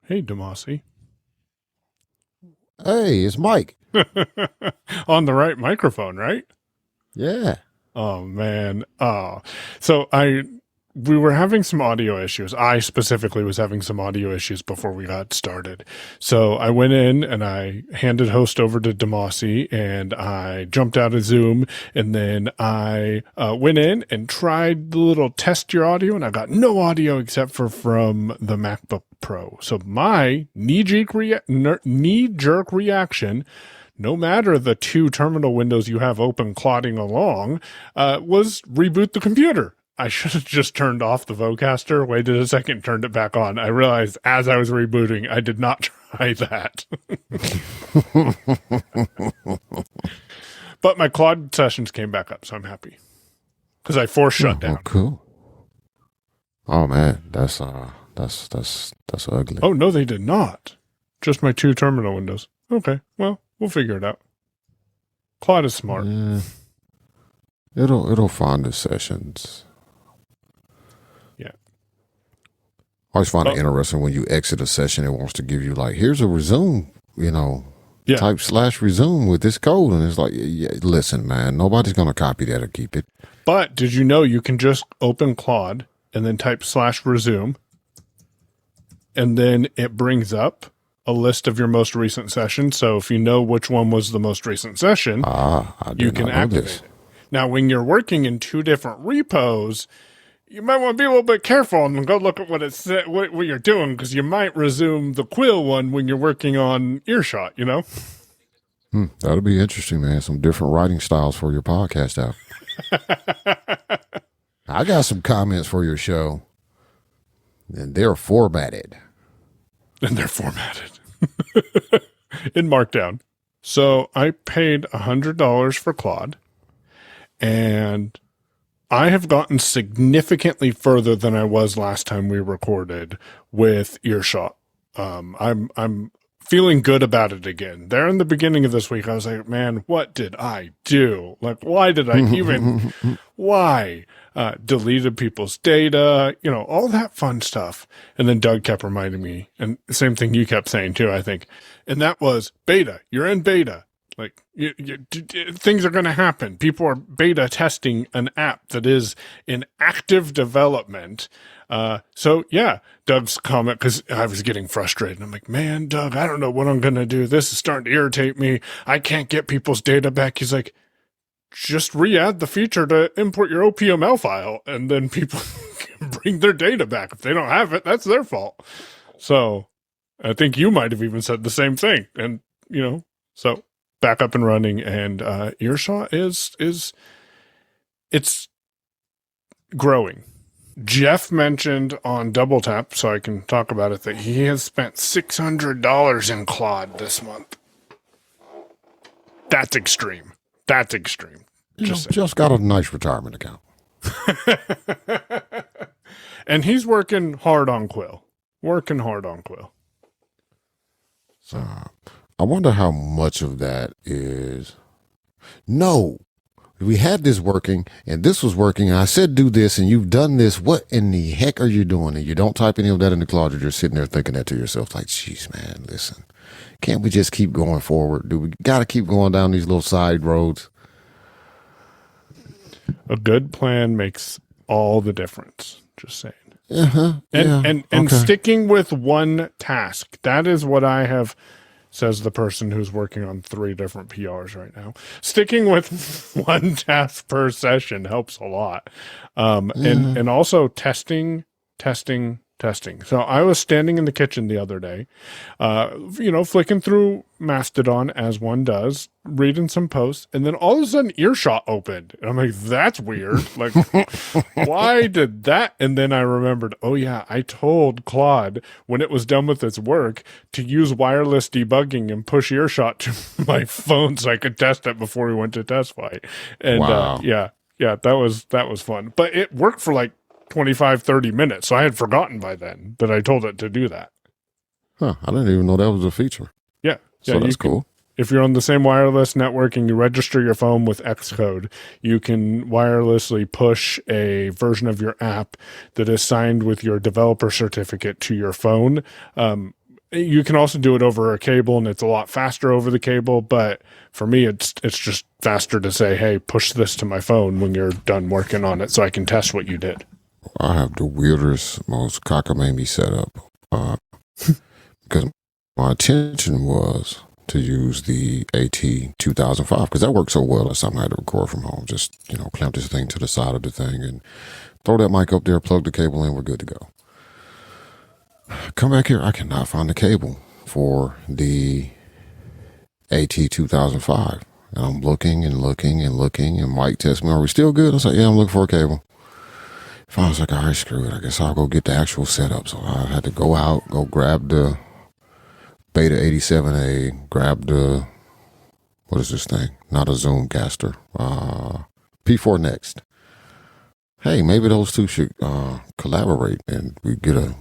Hey, Damashe. Hey, it's Mike. On the right microphone, right? Yeah. Oh man. We were having some audio issues. I specifically was having some audio issues before we got started. So I went in and I handed host over to Damashe and I jumped out of Zoom and then I went in and tried the little test your audio and I got no audio except for from the MacBook Pro. So my knee-jerk reaction, no matter the two terminal windows you have open clotting along, was reboot the computer. I should have just turned off the Vocaster, waited a second, turned it back on. I realized as I was rebooting, I did not try that. But my Claude sessions came back up, so I'm happy. Because I forced shut down. Oh, cool. Oh man, that's ugly. Oh no, they did not. Just my two terminal windows. Okay, well, we'll figure it out. Claude is smart. Yeah. It'll find the sessions. Yeah. I always find it interesting when you exit a session, it wants to give you like, here's a resume, type /resume with this code. And it's like, yeah, listen, man, nobody's going to copy that or keep it. But did you know you can just open Claude and then type /resume and then it brings up a list of your most recent sessions. So if you know which one was the most recent session, you can activate it. Now, when you're working in two different repos, you might want to be a little bit careful and go look at what you're doing, because you might resume the Quill one when you're working on Earshot, That'll be interesting, man. Some different writing styles for your podcast out. I got some comments for your show, and they're formatted. In Markdown. So I paid $100 for Claude, and I have gotten significantly further than I was last time we recorded with Earshot. I'm feeling good about it again. There in the beginning of this week, I was like, man, what did I do? Like, why did I even, why? Deleted people's data, all that fun stuff. And then Doug kept reminding me, and the same thing you kept saying too, I think. And that was beta. You're in beta. Like, things are going to happen. People are beta testing an app that is in active development. So yeah, Doug's comment, because I was getting frustrated. I'm like, man, Doug, I don't know what I'm going to do. This is starting to irritate me. I can't get people's data back. He's like, just re-add the feature to import your OPML file, and then people can bring their data back. If they don't have it, that's their fault. So I think you might have even said the same thing. And, so back up and running, and Earshot it's growing. Jeff mentioned on Double Tap, so I can talk about it, that he has spent $600 in Claude this month. That's extreme. Just got a nice retirement account. And he's working hard on Quill. So I wonder how much of that is, no, we had this working and this was working. And I said, do this and you've done this. What in the heck are you doing? And you don't type any of that in the Claude. You're just sitting there thinking that to yourself, like, geez, man, listen, can't we just keep going forward? Do we got to keep going down these little side roads? A good plan makes all the difference. Just saying. And sticking with one task. That is what I have, says the person who's working on 3 different PRs right now. Sticking with one task per session helps a lot. And also testing. So I was standing in the kitchen the other day, flicking through Mastodon as one does, reading some posts, and then all of a sudden Earshot opened. And I'm like, that's weird. Like, why did that? And then I remembered, oh yeah, I told Claude when it was done with its work to use wireless debugging and push Earshot to my phone so I could test it before we went to TestFlight. And wow. That was fun. But it worked for like 25, 30 minutes. So I had forgotten by then that I told it to do that. Huh. I didn't even know that was a feature. Yeah. So that's cool. If you're on the same wireless network and you register your phone with Xcode, you can wirelessly push a version of your app that is signed with your developer certificate to your phone. You can also do it over a cable, and it's a lot faster over the cable. But for me, it's just faster to say, "Hey, push this to my phone when you're done working on it, so I can test what you did." I have the weirdest, most cockamamie setup because my intention was to use the AT 2005 because that worked so well last time I had to record from home. Just, clamp this thing to the side of the thing and throw that mic up there, plug the cable in, we're good to go. Come back here, I cannot find the cable for the AT 2005. And I'm looking and looking and looking, and Mike texts me, "Are we still good?" I was like, "Yeah, I'm looking for a cable." I was like, "All right, screw it. I guess I'll go get the actual setup." So I had to go out, go grab the Beta 87A, grab the, what is this thing? Not a Zoomcaster. P4 Next. Hey, maybe those two should collaborate and we get a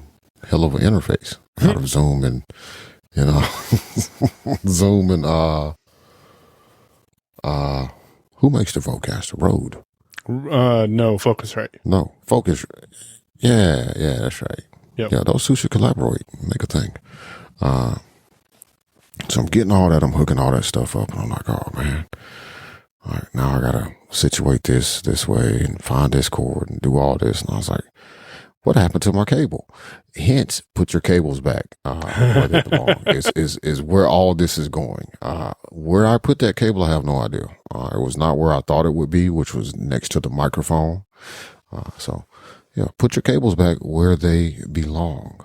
hell of an interface out of Zoom and, Zoom and, who makes the Vocaster? Rode. No, Focusrite. No, Focus. Yeah, that's right. Yep. Yeah, those two should collaborate and make a thing. So I'm getting all that, I'm hooking all that stuff up, and I'm like, oh man, all right, now I gotta situate this way and find this cord and do all this. And I was like, what happened to my cable? Hence, put your cables back where they belong. Is where all this is going. Where I put that cable, I have no idea. It was not where I thought it would be, which was next to the microphone. So, yeah, put your cables back where they belong.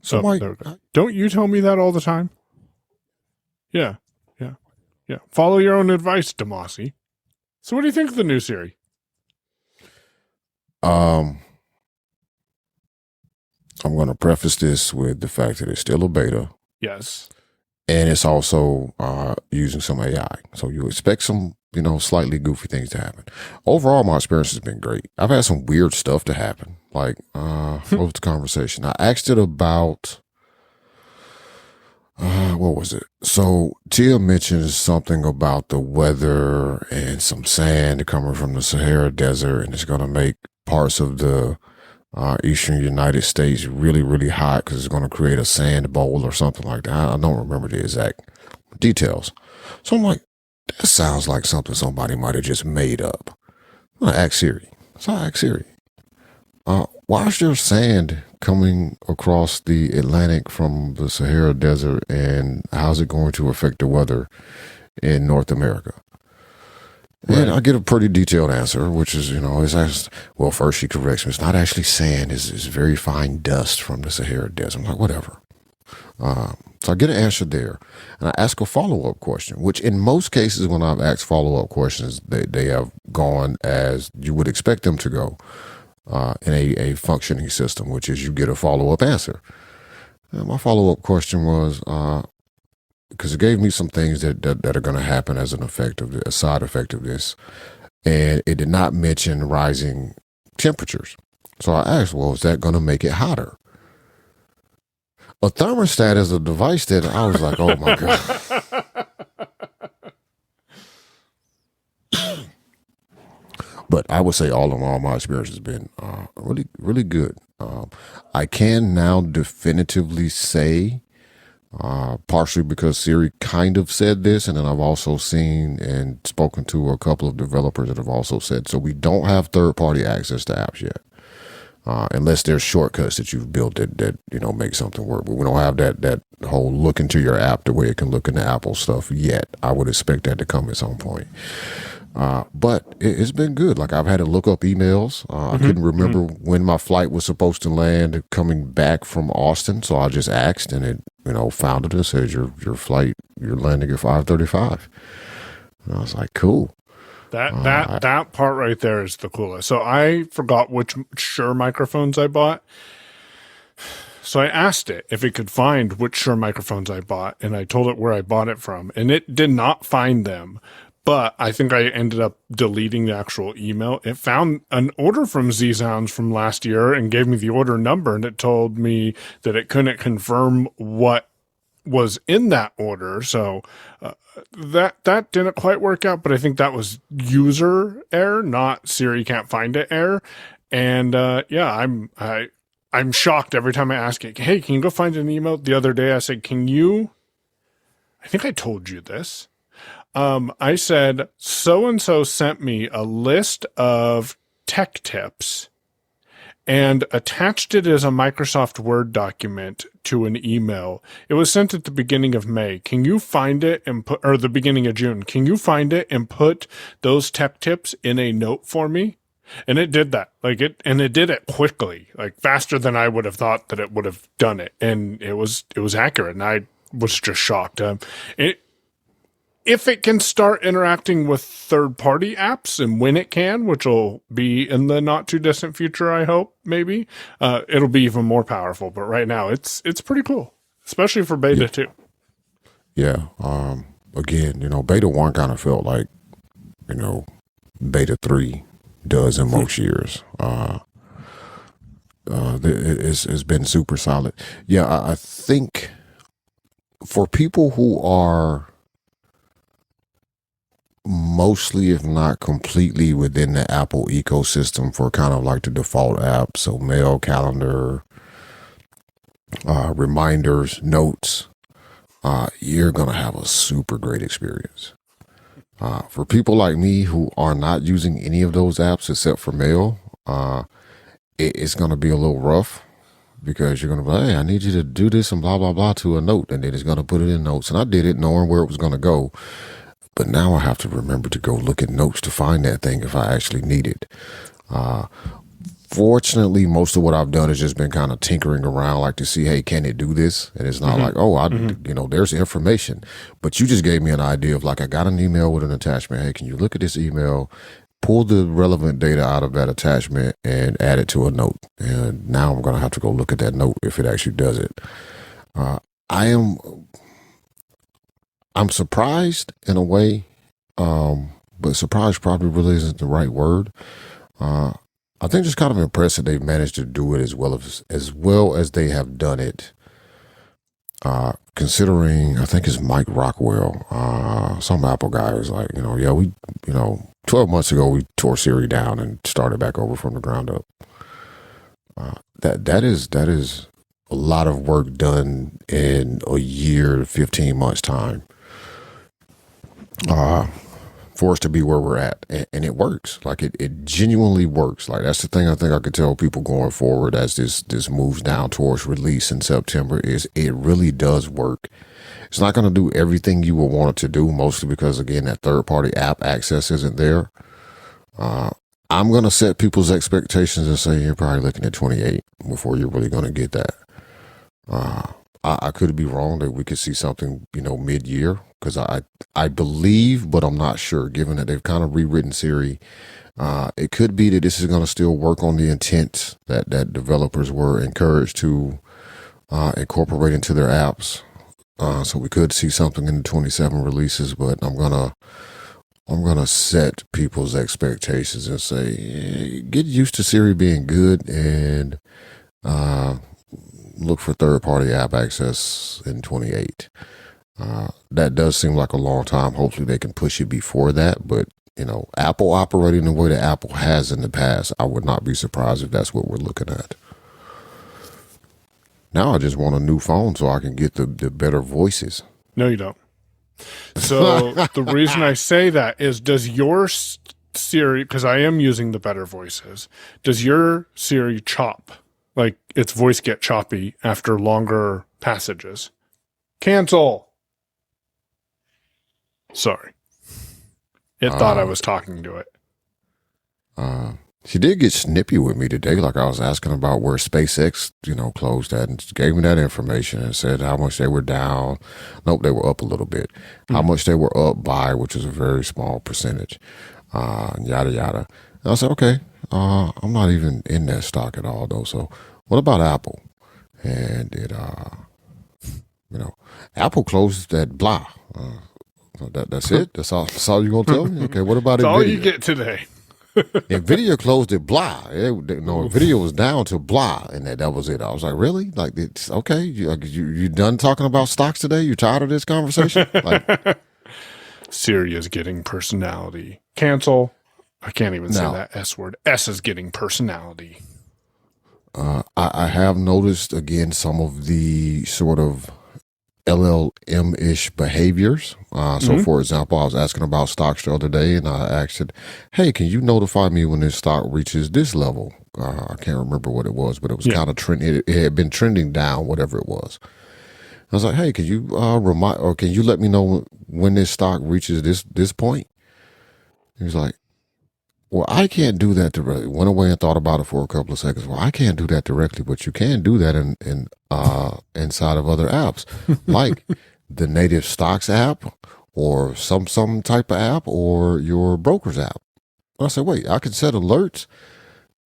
So, Mike, don't you tell me that all the time? Yeah. Follow your own advice, Damashe. So, what do you think of the new Siri? I'm going to preface this with the fact that it's still a beta. Yes. And it's also using some AI. So you expect some, slightly goofy things to happen. Overall, my experience has been great. I've had some weird stuff to happen. Like, what was the conversation? I asked it about, what was it? So Tia mentions something about the weather and some sand coming from the Sahara Desert, and it's going to make parts of the eastern United States really, really hot because it's going to create a sand bowl or something like that. I don't remember the exact details. So I'm like, that sounds like something somebody might have just made up. I'm going to ask Siri. So I asked Siri, why is there sand coming across the Atlantic from the Sahara Desert, and how's it going to affect the weather in North America? Right. And I get a pretty detailed answer, which is, it's asked, well, first she corrects me. It's not actually sand. It's very fine dust from the Sahara Desert. I'm like, whatever. So I get an answer there. And I ask a follow-up question, which in most cases when I've asked follow-up questions, they have gone as you would expect them to go in a functioning system, which is you get a follow-up answer. And my follow-up question was, because it gave me some things that are going to happen as a side effect of this. And it did not mention rising temperatures. So I asked, well, is that going to make it hotter? A thermostat is a device that I was like, oh my God. But I would say all in all, my experience has been really, really good. I can now definitively say, partially because Siri kind of said this, and then I've also seen and spoken to a couple of developers that have also said, so we don't have third-party access to apps yet, unless there's shortcuts that you've built that make something work. But we don't have that whole look into your app the way it can look into Apple stuff yet. I would expect that to come at some point. But it's been good. Like, I've had to look up emails. I couldn't remember when my flight was supposed to land coming back from Austin. So I just asked, and it, found it and says your flight, you're landing at 5:35. And I was like, cool. That part right there is the coolest. So I forgot which Shure microphones I bought. So I asked it if it could find which Shure microphones I bought, and I told it where I bought it from, and it did not find them. But I think I ended up deleting the actual email. It found an order from Z-Sounds from last year and gave me the order number, and it told me that it couldn't confirm what was in that order. So that didn't quite work out, but I think that was user error, not Siri can't find it error. And I I'm shocked every time I ask it, hey, can you go find an email? The other day I said, I think I told you this. I said, so-and-so sent me a list of tech tips and attached it as a Microsoft Word document to an email. It was sent at the beginning of May. Can you find it or the beginning of June? Can you find it and put those tech tips in a note for me? And it did that. And it did it quickly, faster than I would have thought that it would have done it. And it was accurate. And I was just shocked. If it can start interacting with third-party apps, and when it can, which will be in the not-too-distant future, I hope, maybe, it'll be even more powerful. But right now, it's pretty cool, especially for beta 2. Yeah. Again, beta 1 kind of felt like, beta 3 does in most years. It's been super solid. Yeah, I think for people who are mostly, if not completely, within the Apple ecosystem for kind of like the default app, so mail, calendar, reminders, notes, you're going to have a super great experience. For people like me who are not using any of those apps except for mail, it's going to be a little rough because you're going to be like, hey, I need you to do this and blah, blah, blah to a note. And then it's going to put it in notes. And I did it knowing where it was going to go. But now I have to remember to go look at notes to find that thing if I actually need it. Fortunately, most of what I've done has just been kind of tinkering around, like to see, hey, can it do this? And it's not like, oh, there's information. But you just gave me an idea of I got an email with an attachment. Hey, can you look at this email, pull the relevant data out of that attachment and add it to a note? And now I'm going to have to go look at that note if it actually does it. I'm surprised in a way, but surprised probably really isn't the right word. I think just kind of impressed that they've managed to do it as well as they have done it. Considering, I think it's Mike Rockwell, some Apple guy was like, 12 months ago we tore Siri down and started back over from the ground up. That is a lot of work done in a year, 15 months time. For us to be where we're at, and it works. It genuinely works. That's the thing I think I could tell people going forward as this moves down towards release in September is it really does work. It's not going to do everything you would want it to do, mostly because again that third-party app access isn't there. I'm going to set people's expectations and say you're probably looking at 28 before you're really going to get that. I could be wrong that we could see something, mid-year, because I believe, but I'm not sure, given that they've kind of rewritten Siri. It could be that this is going to still work on the intent that developers were encouraged to incorporate into their apps. So we could see something in the 27 releases, but I'm gonna set people's expectations and say, get used to Siri being good and look for third-party app access in 28. That does seem like a long time. Hopefully they can push it before that, but Apple operating the way that Apple has in the past, I would not be surprised if that's what we're looking at. Now I just want a new phone so I can get the better voices. No, you don't. So the reason I say that is, does your Siri, because I am using the better voices, does your Siri chop? Its voice get choppy after longer passages? Cancel. Sorry. It thought I was talking to it. She did get snippy with me today. I was asking about where SpaceX, closed at, and gave me that information and said how much they were down. Nope, they were up a little bit. How much they were up by, which is a very small percentage. Yada, yada. And I said, okay, I'm not even in that stock at all, though. So what about Apple? And it, Apple closed at blah. That's it? That's all you're going to tell me? Okay, what about That's NVIDIA? all you get today. NVIDIA closed at blah. NVIDIA was down to blah, and that was it. I was like, really? It's okay. You done talking about stocks today? You tired of this conversation? Siri is getting personality. Cancel. I can't even say that S word. S is getting personality. I have noticed again some of the sort of LLM-ish behaviors. So, for example, I was asking about stocks the other day, and I asked it, "Hey, can you notify me when this stock reaches this level?" I can't remember what it was, but it was kind of trending. It had been trending down, whatever it was. I was like, "Hey, can you remind, or can you let me know when this stock reaches this point?" He was like, "Well, I can't do that directly." Went away and thought about it for a couple of seconds. Well, I can't do that directly, but you can do that in inside of other apps, like the native stocks app or some type of app or your broker's app. I said, wait, I can set alerts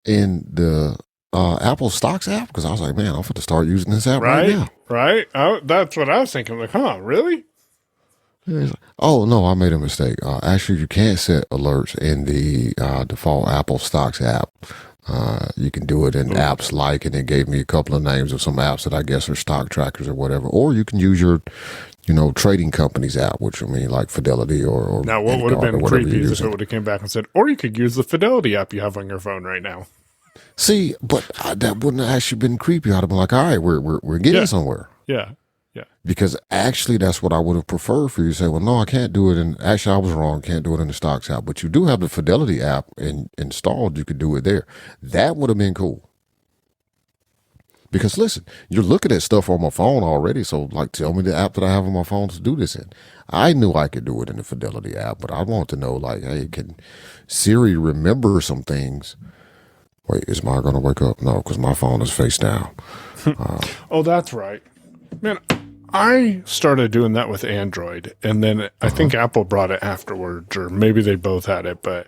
in the Apple Stocks app, because I was like, man, I'm going to start using this app right now. Right? That's what I was thinking. Like, huh, really? Like, oh, no, I made a mistake. Actually, you can't set alerts in the default Apple Stocks app. You can do it in apps like, and it gave me a couple of names of some apps that I guess are stock trackers or whatever. Or you can use your, trading company's app, which I mean, like Fidelity or now, what would have been creepy is if it would have came back and said, or you could use the Fidelity app you have on your phone right now. See, but that wouldn't have actually been creepy. I'd have been like, all right, we're getting somewhere. Yeah. Because actually, that's what I would have preferred for you to say, well, no, I can't do it. And actually, I was wrong. Can't do it in the stocks app. But you do have the Fidelity app installed. You could do it there. That would have been cool. Because listen, you're looking at stuff on my phone already. So, like, tell me the app that I have on my phone to do this in. I knew I could do it in the Fidelity app, but I want to know, like, hey, can Siri remember some things? Wait, is mine going to wake up? No, because my phone is face down. Oh, that's right. Man, I started doing that with Android, and then I think Apple brought it afterwards, or maybe they both had it, but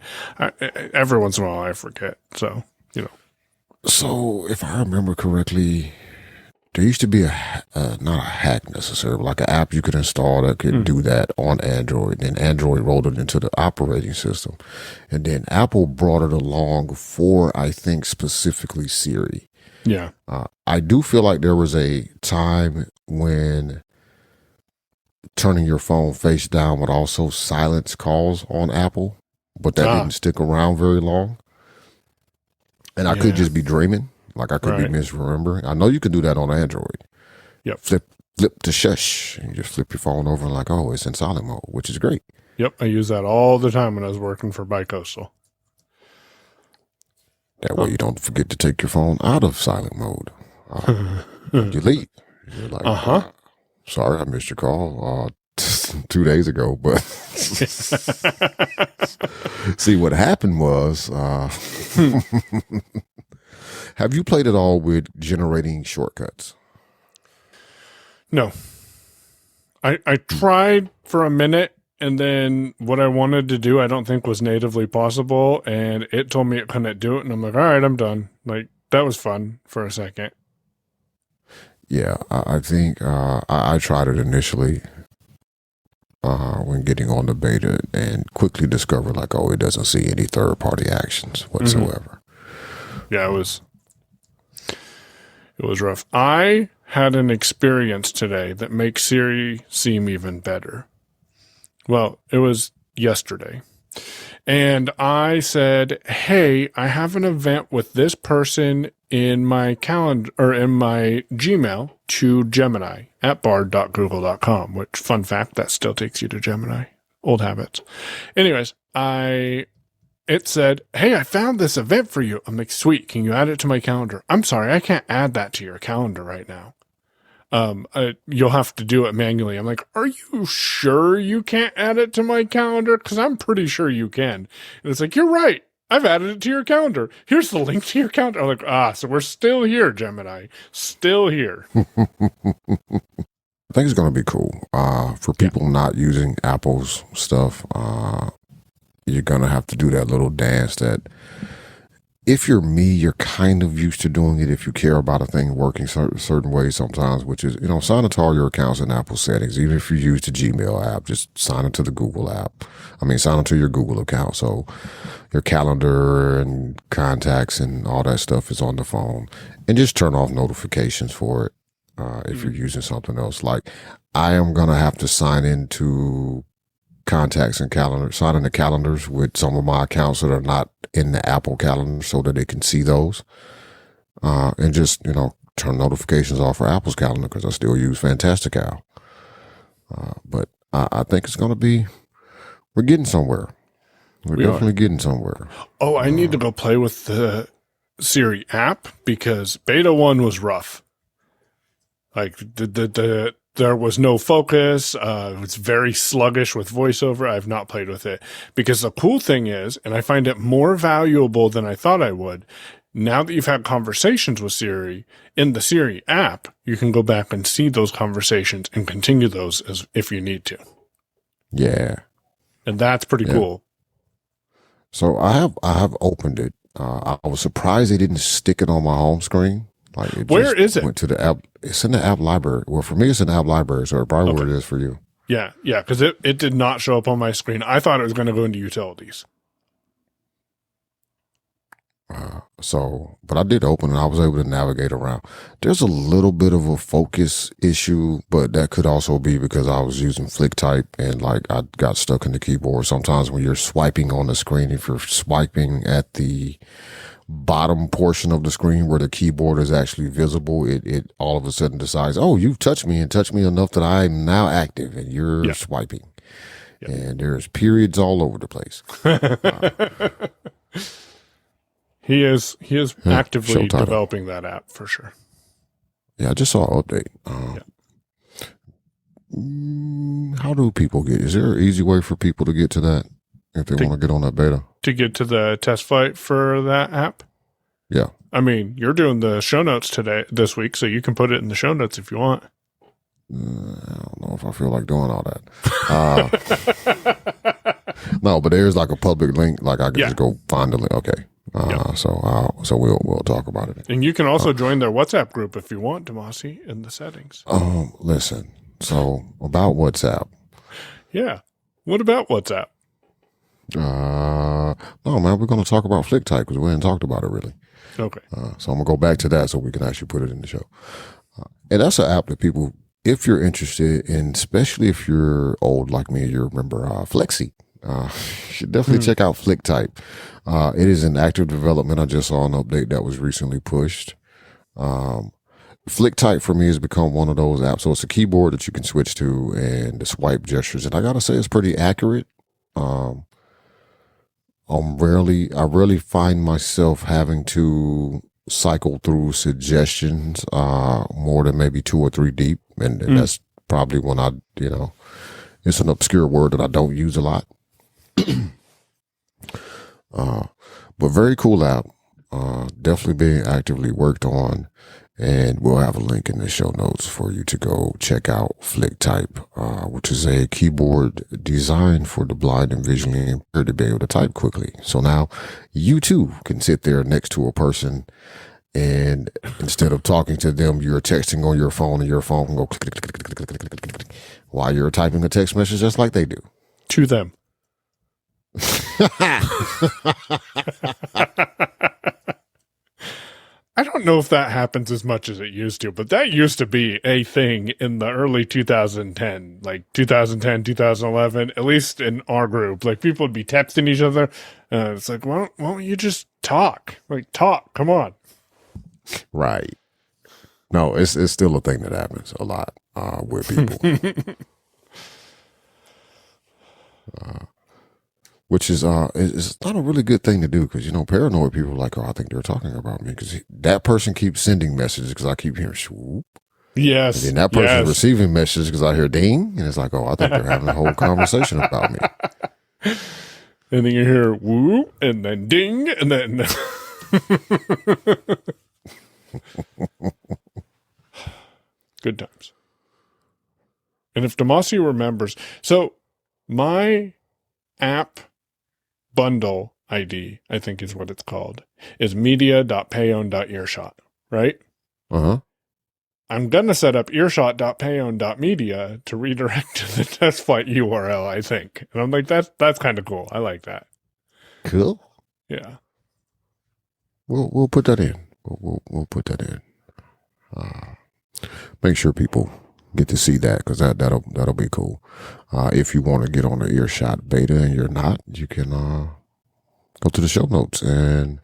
every once in a while I forget. So, So, if I remember correctly, there used to be not a hack necessarily, like an app you could install that could do that on Android. And Android rolled it into the operating system. And then Apple brought it along for, I think, specifically Siri. Yeah. I do feel like there was a time when turning your phone face down would also silence calls on Apple, but that didn't stick around very long. And I could just be dreaming, like I could be misremembering. I know you can do that on Android. Yep. Flip to shush, and you just flip your phone over and like, oh, it's in silent mode, which is great. Yep, I use that all the time when I was working for Bicoastal. That way you don't forget to take your phone out of silent mode. You leave. You're like, sorry, I missed your call 2 days ago. But see, what happened was, have you played at all with generating shortcuts? No. I tried for a minute, and then what I wanted to do I don't think was natively possible, and it told me it couldn't do it, and I'm like, all right, I'm done. Like, that was fun for a second. Yeah, I think I tried it initially when getting on the beta, and quickly discovered like, oh, it doesn't see any third-party actions whatsoever. Yeah, it was rough. I had an experience today that makes Siri seem even better. Well, it was yesterday. And I said, hey, I have an event with this person in my calendar, or in my Gmail, to Gemini at bard.google.com, which, fun fact, that still takes you to Gemini. Old habits. Anyways, it said, hey, I found this event for you. I'm like, sweet, can you add it to my calendar? I'm sorry, I can't add that to your calendar right now. You'll have to do it manually. I'm like, are you sure you can't add it to my calendar? Because I'm pretty sure you can. And it's like, you're right. I've added it to your calendar. Here's the link to your calendar. I'm like, so we're still here, Gemini. Still here. I think it's going to be cool. For people not using Apple's stuff, you're going to have to do that little dance that, if you're me, you're kind of used to doing it if you care about a thing working certain ways sometimes, which is, sign into all your accounts in Apple settings. Even if you use the Gmail app, just sign into the Google app. Sign into your Google account. So your calendar and contacts and all that stuff is on the phone. And just turn off notifications for it if you're using something else. Like, I am going to have to sign into contacts and calendars, sign into calendars with some of my accounts that are not in the Apple calendar so that they can see those. and just, turn notifications off for Apple's calendar because I still use Fantastical. But I think it's going to be, we're getting somewhere. We're definitely getting somewhere. Oh, I need to go play with the Siri app because beta 1 was rough. Like there was no focus. It was very sluggish with voiceover. I've not played with it because the cool thing is, and I find it more valuable than I thought I would. Now that you've had conversations with Siri in the Siri app, you can go back and see those conversations and continue those as if you need to. Yeah. And that's pretty cool. So I have opened it. I was surprised they didn't stick it on my home screen. Like where is it? Went to the app. It's in the app library. Well, for me, it's in the app library, so probably where it is for you. Yeah, because it did not show up on my screen. I thought it was going to go into utilities. But I did open and I was able to navigate around. There's a little bit of a focus issue, but that could also be because I was using FloType and I got stuck in the keyboard. Sometimes when you're swiping on the screen, if you're swiping at the bottom portion of the screen where the keyboard is actually visible, it all of a sudden decides, oh, you've touched me and touched me enough that I'm now active and you're swiping. Yep. And there's periods all over the place. He is actively developing that app for sure. Yeah, I just saw an update. How do people get? Is there an easy way for people to get to that if they want to get on that beta? To get to the TestFlight for that app? Yeah. I mean, you're doing the show notes this week, so you can put it in the show notes if you want. I don't know if I feel like doing all that. No, but there's a public link. I can just go find the link. Okay. So we'll talk about it. And you can also join their WhatsApp group if you want, Damashe, in the settings. Listen. So about WhatsApp. Yeah. What about WhatsApp? No, man, we're going to talk about FloType because we haven't talked about it really. Okay. So I'm going to go back to that so we can actually put it in the show. And that's an app that people, if you're interested in, especially if you're old like me, you remember Flexi. You should definitely check out FloType. It is in active development. I just saw an update that was recently pushed. FloType for me has become one of those apps. So it's a keyboard that you can switch to and the swipe gestures. And I got to say, it's pretty accurate. I rarely find myself having to cycle through suggestions, more than maybe 2 or 3 deep. And that's probably when it's an obscure word that I don't use a lot. But very cool app, definitely being actively worked on, and we'll have a link in the show notes for you to go check out FloType, which is a keyboard designed for the blind and visually impaired to be able to type quickly. So now you too can sit there next to a person, and instead of talking to them, you're texting on your phone, and your phone can go click, click, click, click, click, click, click, click, click, while you're typing a text message just like they do. To them. I don't know if that happens as much as it used to, but that used to be a thing in the early 2010, 2011, at least in our group. People would be texting each other. It's like, why don't you just talk? Talk, come on. Right. No, it's still a thing that happens a lot with people. Which is it's not a really good thing to do because, paranoid people are like, oh, I think they're talking about me because that person keeps sending messages because I keep hearing swoop. Yes. And then that person's receiving messages because I hear ding. And it's like, oh, I think they're having a whole conversation about me. And then you hear whoop and then ding and then. Good times. And if Damashe remembers, so my app bundle ID, I think is what it's called, is media.payown.earshot, right? Uh-huh. I'm going to set up earshot.payown.media to redirect to the TestFlight URL, I think. And I'm like, that's kind of cool. I like that. Cool. Yeah. We'll put that in. We'll put that in. Make sure people get to see that because that'll be cool. If you want to get on the Earshot beta and you're not, you can go to the show notes and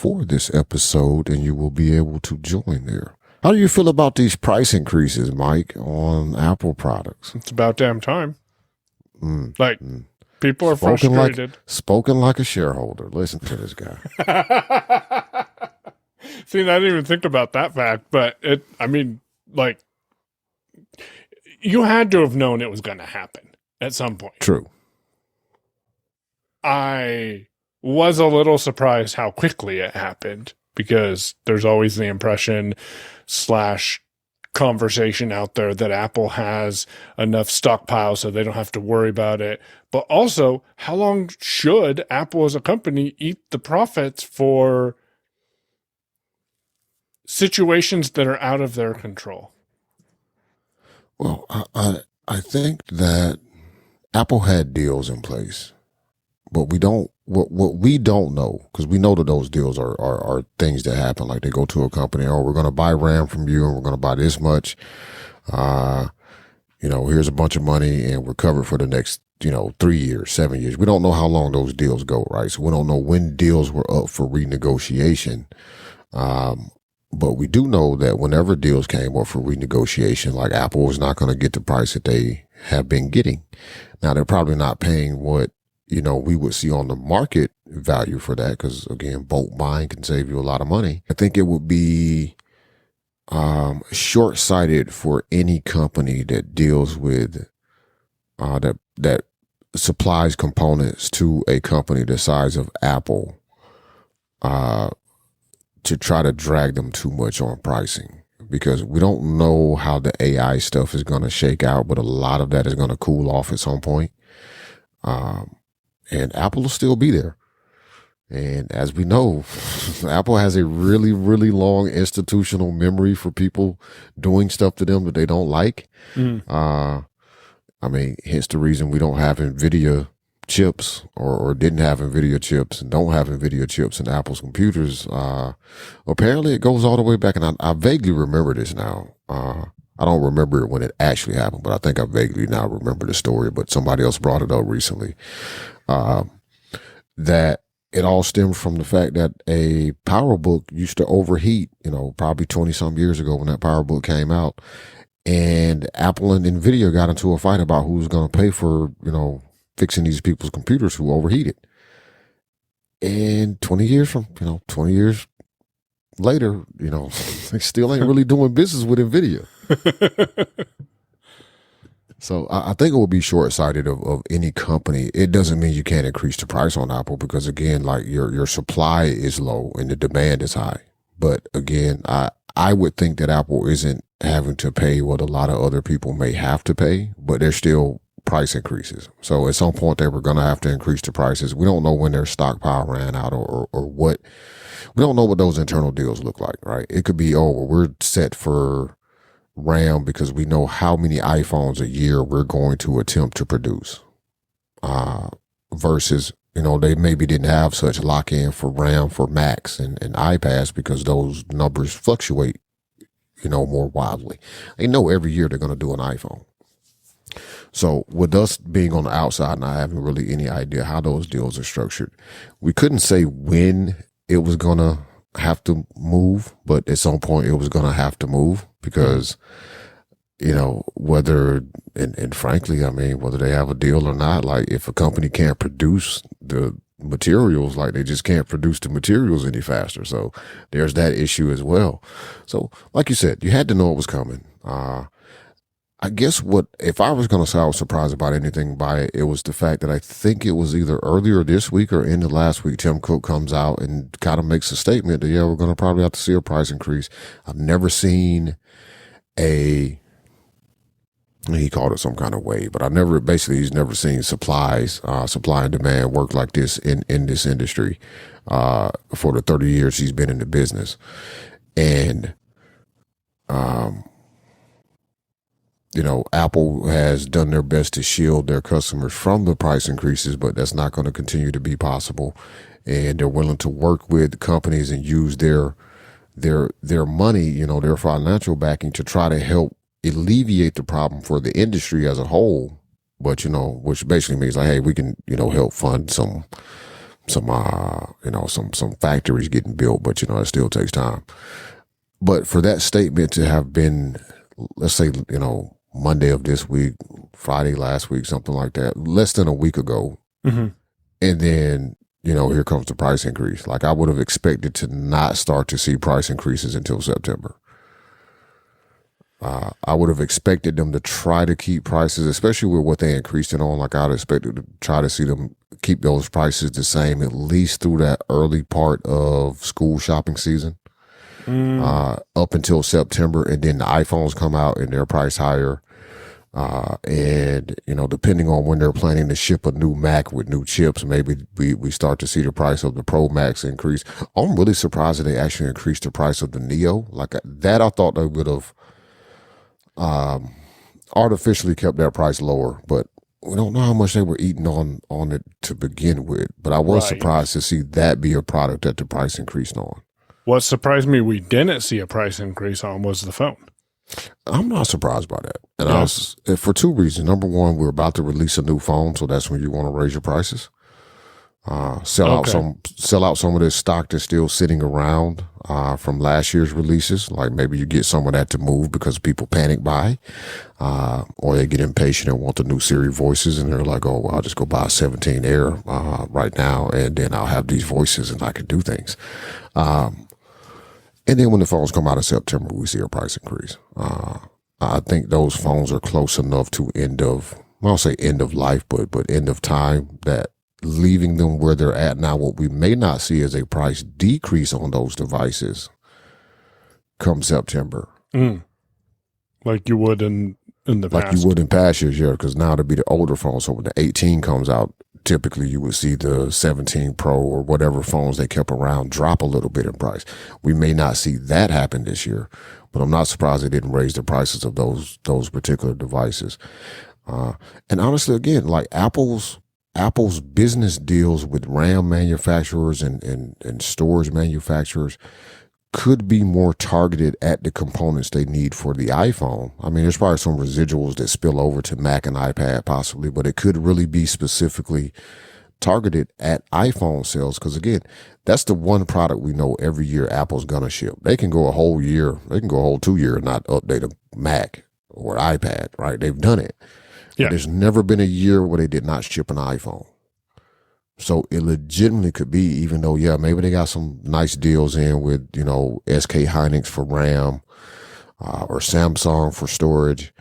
for this episode, and you will be able to join there. How do you feel about these price increases, Mike, on Apple products? It's about damn time. People are frustrated. Spoken like a shareholder. Listen to this guy. See, I didn't even think about that fact, but you had to have known it was going to happen at some point. True. I was a little surprised how quickly it happened, because there's always the impression / conversation out there that Apple has enough stockpile so they don't have to worry about it. But also, how long should Apple as a company eat the profits for situations that are out of their control? Well, I think that Apple had deals in place, but we don't. What we don't know, because we know that those deals are things that happen. Like they go to a company, oh, we're going to buy RAM from you, and we're going to buy this much. Here's a bunch of money, and we're covered for the next 3 years, 7 years. We don't know how long those deals go, right? So we don't know when deals were up for renegotiation. But we do know that whenever deals came up for renegotiation, like Apple was not going to get the price that they have been getting. Now they're probably not paying what we would see on the market value for that, because again, bulk buying can save you a lot of money. I think it would be short-sighted for any company that deals with that supplies components to a company the size of Apple to try to drag them too much on pricing, because we don't know how the AI stuff is going to shake out, but a lot of that is going to cool off at some point. And Apple will still be there. And as we know, Apple has a really, really long institutional memory for people doing stuff to them that they don't like. Hence the reason we don't have NVIDIA chips or didn't have NVIDIA chips and don't have NVIDIA chips in Apple's computers. Apparently it goes all the way back, and I vaguely remember this now. I don't remember it when it actually happened, but I think I vaguely now remember the story, but somebody else brought it up recently. That it all stemmed from the fact that a PowerBook used to overheat, probably 20 some years ago when that PowerBook came out, and Apple and NVIDIA got into a fight about who was going to pay for, fixing these people's computers who overheated. And 20 years later, they still ain't really doing business with NVIDIA. So I think it will be short-sighted of any company. It doesn't mean you can't increase the price on Apple, because again, like your supply is low and the demand is high. But again, I would think that Apple isn't having to pay what a lot of other people may have to pay, but there's still price increases. So at some point they were going to have to increase the prices. We don't know when their stockpile ran out or what. We don't know what those internal deals look like, right? It could be, we're set for RAM because we know how many iPhones a year we're going to attempt to produce, versus, they maybe didn't have such lock-in for RAM for Macs and iPads, because those numbers fluctuate, more wildly. They know every year they're going to do an iPhone. So with us being on the outside, not having really any idea how those deals are structured, we couldn't say when it was going to have to move, but at some point it was going to have to move, because, whether, and frankly, whether they have a deal or not, like if a company can't produce the materials, like they just can't produce the materials any faster. So there's that issue as well. So like you said, you had to know it was coming. I guess if I was going to say I was surprised about anything by it, it was the fact that I think it was either earlier this week or end of last week, Tim Cook comes out and kind of makes a statement that, we're going to probably have to see a price increase. I've never seen he called it some kind of wave, but he's never seen supply and demand work like this in this industry, for the 30 years he's been in the business. And, Apple has done their best to shield their customers from the price increases, but that's not going to continue to be possible. And they're willing to work with companies and use their money, their financial backing, to try to help alleviate the problem for the industry as a whole. But, which basically means like, hey, we can, help fund some some factories getting built, but it still takes time. But for that statement to have been, let's say, Monday of this week, Friday last week, something like that, less than a week ago, Mm-hmm. and then here comes the price increase. Like, I would have expected to not start to see price increases until September. I would have expected them to try to keep prices, especially with what they increased it on. Like, I'd expected to try to see them keep those prices the same, at least through that early part of school shopping season, up until September. And then the iPhones come out and they're priced higher. And depending on when they're planning to ship a new Mac with new chips, maybe we start to see the price of the Pro Max increase. I'm really surprised that they actually increased the price of the Neo. Like that, I thought they would have artificially kept that price lower, but we don't know how much they were eating on it to begin with. But I was surprised to see that be a product that the price increased on. What surprised me we didn't see a price increase on was the phone. I'm not surprised by that. And I was, for two reasons. Number one, we're about to release a new phone, so that's when you want to raise your prices. Sell out some of this stock that's still sitting around from last year's releases. Like, maybe you get some of that to move because people panic buy, or they get impatient and want the new Siri voices, and they're like, "Oh, well, I'll just go buy a 17 Air right now, and then I'll have these voices and I can do things." And then when the phones come out in September, we see a price increase. I think those phones are close enough to end of life, but end of time, that leaving them where they're at now, what we may not see is a price decrease on those devices come September. Like you would in the past. Like you would in past years, yeah, because now it'll be the older phones. So when the 18 comes out, typically you would see the 17 Pro or whatever phones they kept around drop a little bit in price. We may not see that happen this year, but I'm not surprised they didn't raise the prices of those particular devices. And honestly, again, like Apple's business deals with RAM manufacturers and storage manufacturers could be more targeted at the components they need for the iPhone. I mean, there's probably some residuals that spill over to Mac and iPad possibly, but it could really be specifically targeted at iPhone sales. Because again, that's the one product we know every year Apple's gonna ship. They can go a whole 2 years and not update a Mac or iPad, right? They've done it. Yeah. There's never been a year where they did not ship an iPhone. So it legitimately could be, even though, yeah, maybe they got some nice deals in with, SK Hynix for RAM, or Samsung for storage.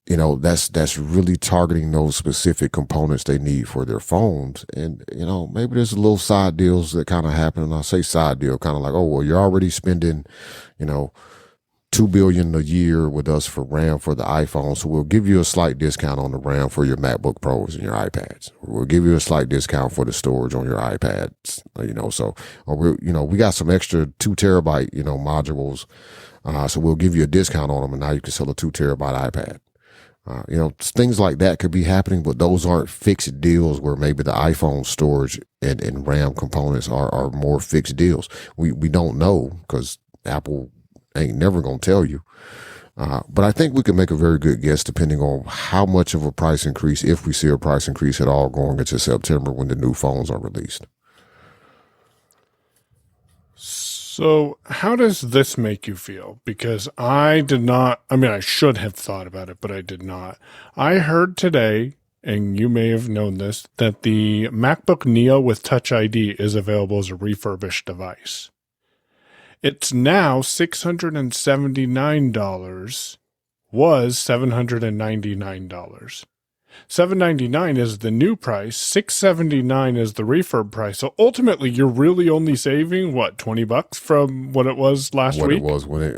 That's really targeting those specific components they need for their phones. And, maybe there's a little side deals that kind of happen. And I say side deal, kind of like, oh, well, you're already spending, $2 billion a year with us for RAM for the iPhone. So we'll give you a slight discount on the RAM for your MacBook Pros and your iPads. We'll give you a slight discount for the storage on your iPads, we got some extra 2 terabyte, modules. So we'll give you a discount on them, and now you can sell a 2 terabyte iPad. Things like that could be happening, but those aren't fixed deals where maybe the iPhone storage and RAM components are more fixed deals. We don't know, because Apple ain't never going to tell you. But I think we can make a very good guess depending on how much of a price increase, if we see a price increase at all, going into September when the new phones are released. So how does this make you feel? Because I should have thought about it, but I did not. I heard today, and you may have known this, that the MacBook Neo with Touch ID is available as a refurbished device. It's now $679, was $799. $799 is the new price, $679 is the refurb price. So ultimately, you're really only saving, what, $20 from what it was last week? What it was when it...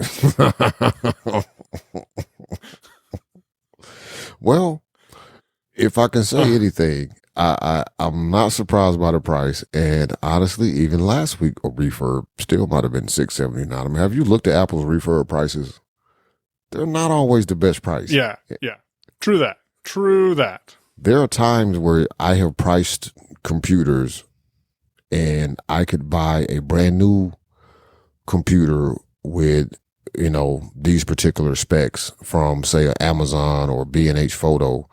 Well, if I can say anything, I'm not surprised by the price. And honestly, even last week, a refurb still might have been $679. I mean, have you looked at Apple's refurb prices? They're not always the best price. Yeah. True that. There are times where I have priced computers and I could buy a brand new computer with, these particular specs from, say, Amazon or B&H Photo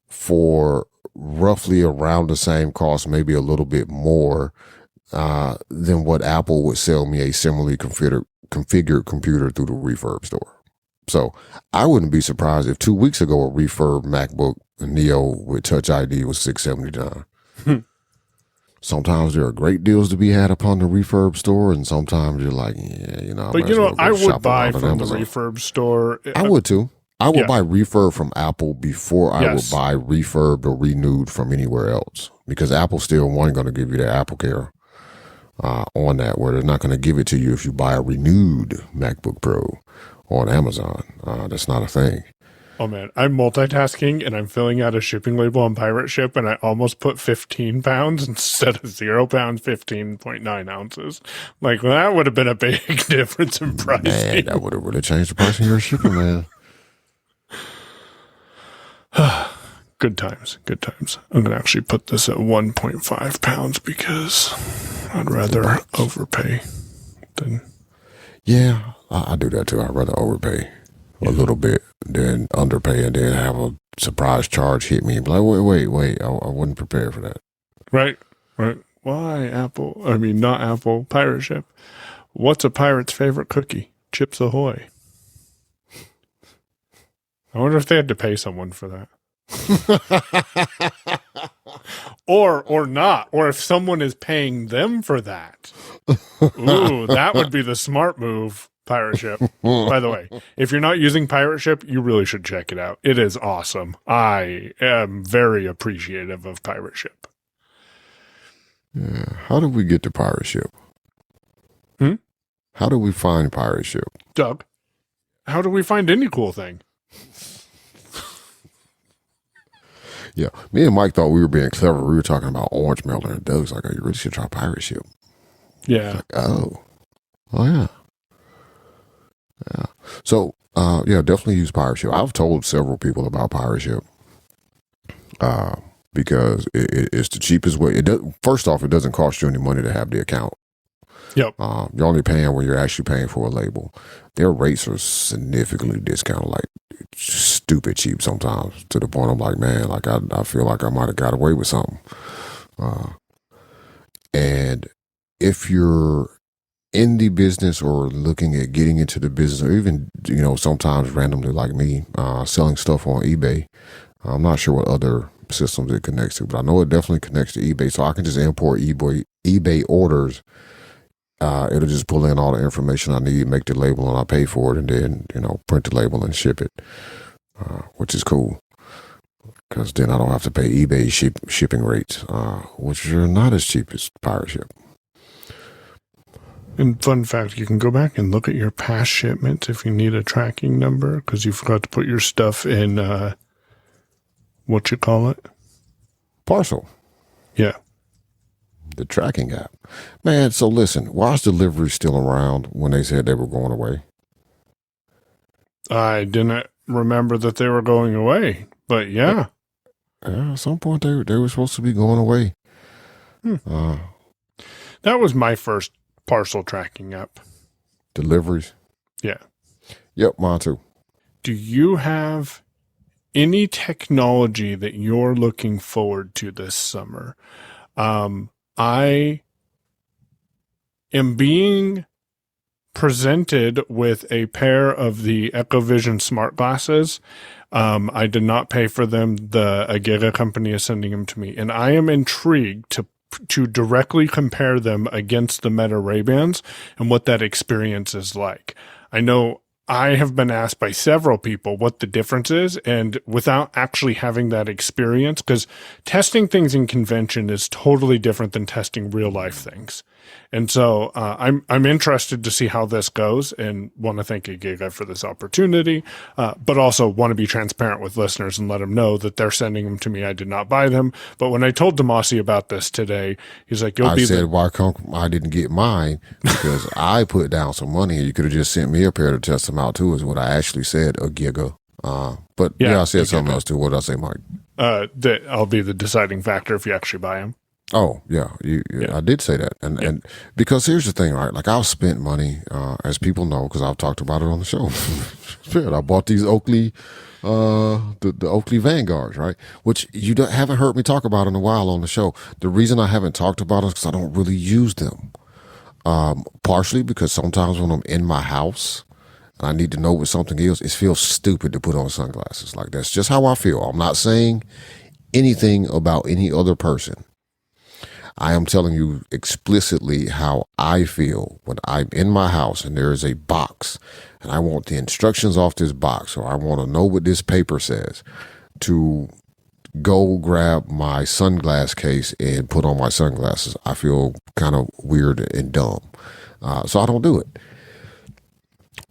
for roughly around the same cost, maybe a little bit more than what Apple would sell me a similarly configured computer through the Refurb store. So I wouldn't be surprised if 2 weeks ago a Refurb MacBook Neo with Touch ID was $679. Sometimes there are great deals to be had upon the Refurb store, and sometimes you're like, yeah, you know. But I would buy from the Refurb store. I would too. I would buy Refurb from Apple before I would buy Refurbed or renewed from anywhere else, because Apple's still going to give you the Apple Care on that, where they're not going to give it to you if you buy a renewed MacBook Pro on Amazon. That's not a thing. Oh man, I'm multitasking and I'm filling out a shipping label on Pirate Ship, and I almost put 15 pounds instead of 0 pounds, 15.9 ounces. Like, well, that would have been a big difference in pricing. Man, that would have really changed the price of your shipping, man. Good times, good times. I'm going to actually put this at 1.5 pounds because I'd rather overpay than... Yeah, I do that too. I'd rather overpay a little bit than underpay and then have a surprise charge hit me and be like, wait, I wasn't prepared for that. Right. Why Apple? I mean, not Apple, Pirate Ship. What's a pirate's favorite cookie? Chips Ahoy. I wonder if they had to pay someone for that. or not, or if someone is paying them for that. Ooh, that would be the smart move, Pirate Ship. By the way, if you're not using Pirate Ship, you really should check it out. It is awesome. I am very appreciative of Pirate Ship. Yeah. How did we get to Pirate Ship? How do we find Pirate Ship? Doug, how do we find any cool thing? Yeah, me and Mike thought we were being clever. We were talking about orange melon, and Doug's like, "Oh, you really should try Pirate Ship." Yeah. Like, oh yeah. So, definitely use Pirate Ship. I've told several people about Pirate Ship because it's the cheapest way. First off, it doesn't cost you any money to have the account. Yep. You're only paying when you're actually paying for a label. Their rates are significantly discounted, like stupid cheap sometimes, to the point I'm like, man, like I feel like I might have got away with something. And if you're in the business or looking at getting into the business, or even, sometimes randomly like me, selling stuff on eBay, I'm not sure what other systems it connects to, but I know it definitely connects to eBay. So I can just import eBay orders. It'll just pull in all the information I need, make the label, and I pay for it, and then, print the label and ship it, which is cool, because then I don't have to pay eBay shipping rates, which are not as cheap as Pirate Ship. And fun fact, you can go back and look at your past shipments if you need a tracking number, because you forgot to put your stuff in, Parcel. Yeah. The tracking app. Man, so listen, why is delivery still around when they said they were going away? I didn't remember that they were going away, but yeah. At some point they were supposed to be going away. That was my first parcel tracking app. Deliveries? Yeah. Yep, mine too. Do you have any technology that you're looking forward to this summer? I am being presented with a pair of the EchoVision smart glasses. I did not pay for them. The Agera company is sending them to me, and I am intrigued to directly compare them against the Meta Ray-Bans and what that experience is like. I know I have been asked by several people what the difference is, and without actually having that experience, because testing things in convention is totally different than testing real life things. And so I'm interested to see how this goes, and want to thank Giga for this opportunity, but also want to be transparent with listeners and let them know that they're sending them to me. I did not buy them. But when I told Damashe about this today, he's like, why come I didn't get mine? Because I put down some money, and you could have just sent me a pair to test them out too, is what I actually said, a Giga. But I said something else too. What did I say, Mike? That I'll be the deciding factor if you actually buy them. Oh, yeah. I did say that. And because here's the thing, right? Like, I've spent money, as people know, because I've talked about it on the show. I bought these Oakley the Oakley Vanguards, right? Which you haven't heard me talk about in a while on the show. The reason I haven't talked about it is because I don't really use them. Partially because sometimes when I'm in my house and I need to know what something is, it feels stupid to put on sunglasses. Like, that's just how I feel. I'm not saying anything about any other person. I am telling you explicitly how I feel when I'm in my house and there is a box and I want the instructions off this box, or I want to know what this paper says to go grab my sunglass case and put on my sunglasses. I feel kind of weird and dumb. So I don't do it.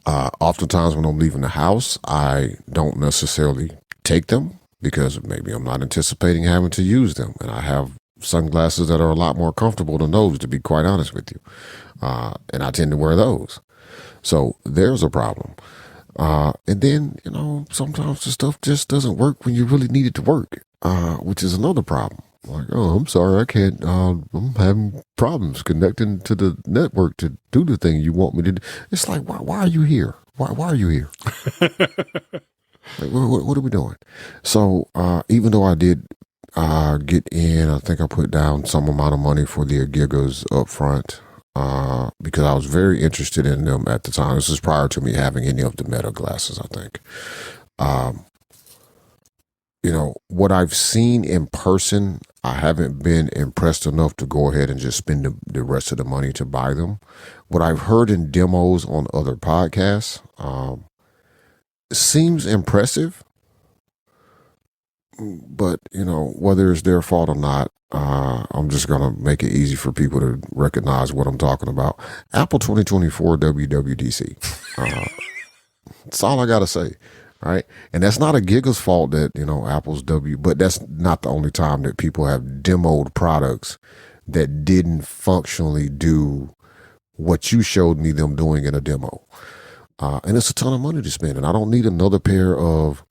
Oftentimes when I'm leaving the house, I don't necessarily take them because maybe I'm not anticipating having to use them. And I have sunglasses that are a lot more comfortable than those, to be quite honest with you. And I tend to wear those. So there's a problem. And then, sometimes the stuff just doesn't work when you really need it to work, which is another problem. Like, oh, I'm sorry, I can't, I'm having problems connecting to the network to do the thing you want me to do. It's like, why are you here? Why are you here? Like, what are we doing? So, even though I did get in, I think I put down some amount of money for the Gigas up front, because I was very interested in them at the time. This is prior to me having any of the Meta glasses, I think. What I've seen in person, I haven't been impressed enough to go ahead and just spend the rest of the money to buy them. What I've heard in demos on other podcasts seems impressive, but whether it's their fault or not, I'm just gonna make it easy for people to recognize what I'm talking about. Apple 2024 WWDC. That's all I gotta say, right? And that's not a Giga's fault that Apple's but that's not the only time that people have demoed products that didn't functionally do what you showed me them doing in a demo. And it's a ton of money to spend, and I don't need another pair of.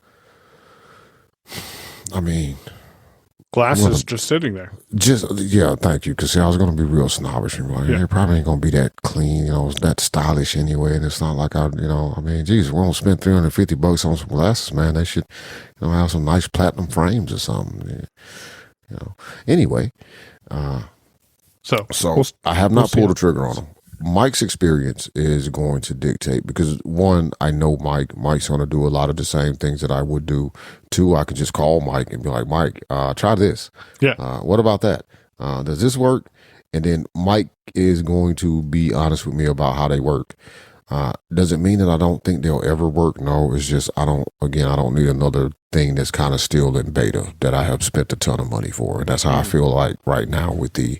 Glasses just sitting there. Thank you. Because I was going to be real snobbish and like, it probably ain't going to be that clean, that stylish anyway. And it's not like geez, we don't spend $350 on some glasses, man. They should, have some nice platinum frames or something. Anyway, so I have not pulled the trigger on them. Mike's experience is going to dictate, because one, I know Mike's going to do a lot of the same things that I would do. Two, I could just call Mike and be like, Mike, try this. Yeah. What about that? Does this work? And then Mike is going to be honest with me about how they work. Does it mean that I don't think they'll ever work? No, it's just, I don't need another thing that's kind of still in beta that I have spent a ton of money for. And that's how I feel like right now with the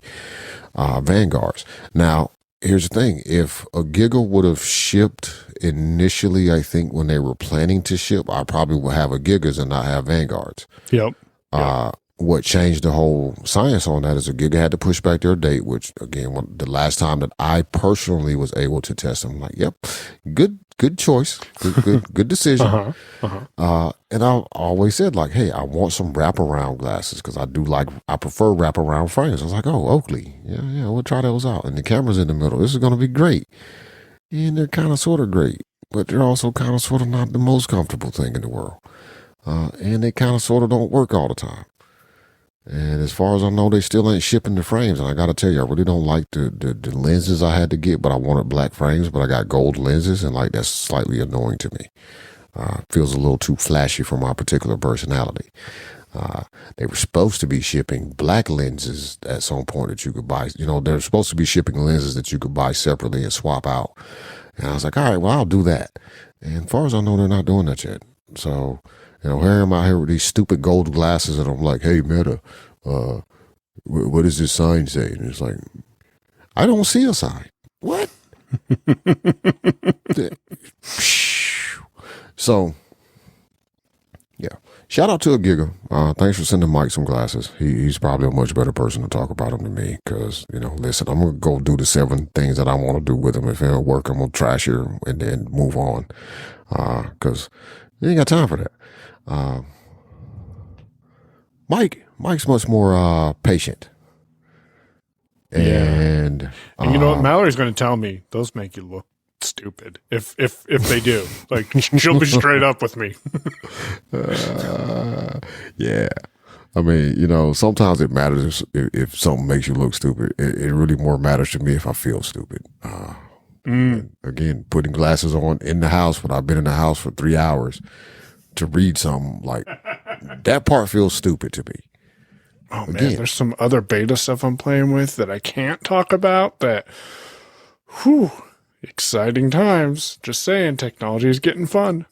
Vanguards. Now, here's the thing. If a Giga would have shipped initially, I think when they were planning to ship, I probably would have a Gigas and not have Vanguards. Yep. What changed the whole science on that is a Giga had to push back their date, which again, the last time that I personally was able to test them, I'm like, yep, good choice. Good decision. And I always said like, hey, I want some wraparound glasses because I prefer wraparound frames. I was like, oh, Oakley. Yeah, we'll try those out. And the camera's in the middle. This is going to be great. And they're kind of sort of great, but they're also kind of sort of not the most comfortable thing in the world. And they kind of sort of don't work all the time. And as far as I know, they still ain't shipping the frames. And I got to tell you, I really don't like the lenses I had to get, but I wanted black frames, but I got gold lenses, and like that's slightly annoying to me. Feels a little too flashy for my particular personality. They were supposed to be shipping black lenses at some point that you could buy. They're supposed to be shipping lenses that you could buy separately and swap out. And I was like, all right, well, I'll do that. And as far as I know, they're not doing that yet. So, here am I here with these stupid gold glasses, and I'm like, hey, Meta, what does this sign say? And it's like, I don't see a sign. What? So, yeah. Shout out to a Giga. Thanks for sending Mike some glasses. He's probably a much better person to talk about them than me because, listen, I'm going to go do the 7 things that I want to do with them. If it don't work, I'm going to trash her and then move on because you ain't got time for that. Mike's much more patient. And you know what? Mallory's going to tell me those make you look stupid if they do. Like, she'll be straight up with me. Yeah. I mean, sometimes it matters if something makes you look stupid. It really more matters to me if I feel stupid. And again, putting glasses on in the house when I've been in the house for 3 hours to read something, like, that part feels stupid to me. Oh, man, there's some other beta stuff I'm playing with that I can't talk about that, exciting times. Just saying, technology is getting fun.